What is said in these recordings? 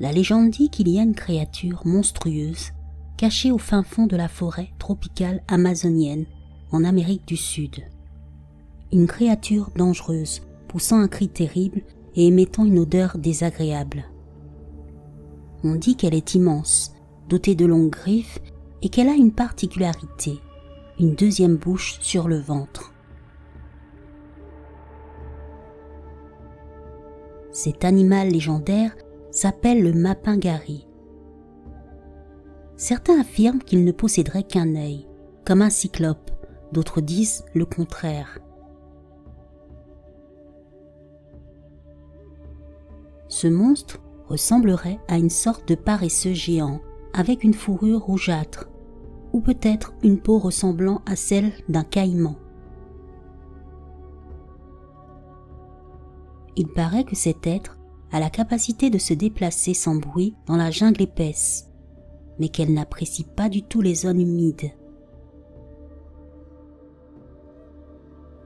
La légende dit qu'il y a une créature monstrueuse cachée au fin fond de la forêt tropicale amazonienne en Amérique du Sud. Une créature dangereuse, poussant un cri terrible et émettant une odeur désagréable. On dit qu'elle est immense, dotée de longues griffes et qu'elle a une particularité, une deuxième bouche sur le ventre. Cet animal légendaire s'appelle le mapingari. Certains affirment qu'il ne posséderait qu'un œil, comme un cyclope, d'autres disent le contraire. Ce monstre ressemblerait à une sorte de paresseux géant, avec une fourrure rougeâtre, ou peut-être une peau ressemblant à celle d'un caïman. Il paraît que cet être a la capacité de se déplacer sans bruit dans la jungle épaisse, mais qu'elle n'apprécie pas du tout les zones humides.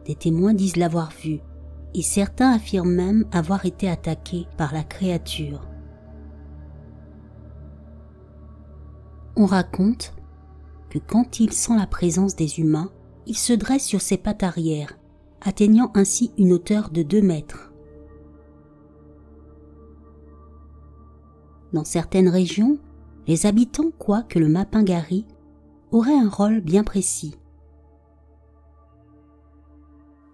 Des témoins disent l'avoir vu, et certains affirment même avoir été attaqués par la créature. On raconte que quand il sent la présence des humains, il se dresse sur ses pattes arrière, atteignant ainsi une hauteur de 2 mètres. Dans certaines régions, les habitants croient que le mapingari aurait un rôle bien précis.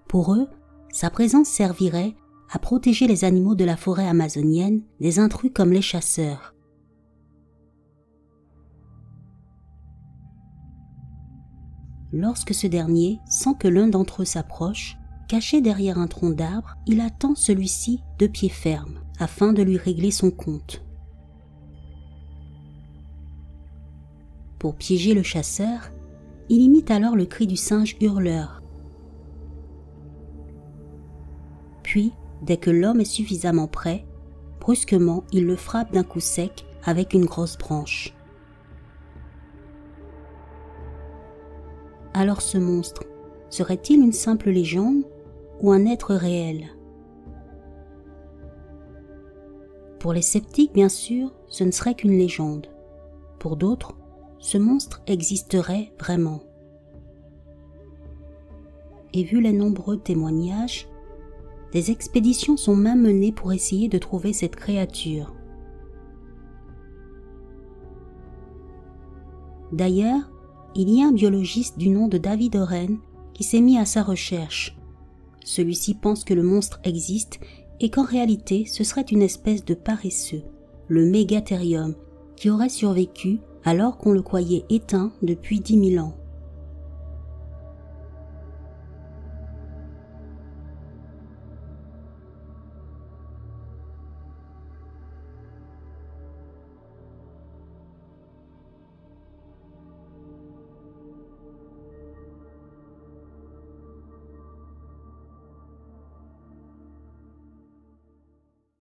Pour eux, sa présence servirait à protéger les animaux de la forêt amazonienne des intrus comme les chasseurs. Lorsque ce dernier sent que l'un d'entre eux s'approche, caché derrière un tronc d'arbre, il attend celui-ci de pied ferme afin de lui régler son compte. Pour piéger le chasseur, il imite alors le cri du singe hurleur. Puis, dès que l'homme est suffisamment prêt, brusquement, il le frappe d'un coup sec avec une grosse branche. Alors ce monstre, serait-il une simple légende ou un être réel? Pour les sceptiques, bien sûr, ce ne serait qu'une légende. Pour d'autres, ce monstre existerait vraiment. Et vu les nombreux témoignages, des expéditions sont même menées pour essayer de trouver cette créature. D'ailleurs, il y a un biologiste du nom de David Oren qui s'est mis à sa recherche. Celui-ci pense que le monstre existe et qu'en réalité ce serait une espèce de paresseux, le Megatherium, qui aurait survécu alors qu'on le croyait éteint depuis 10 000 ans.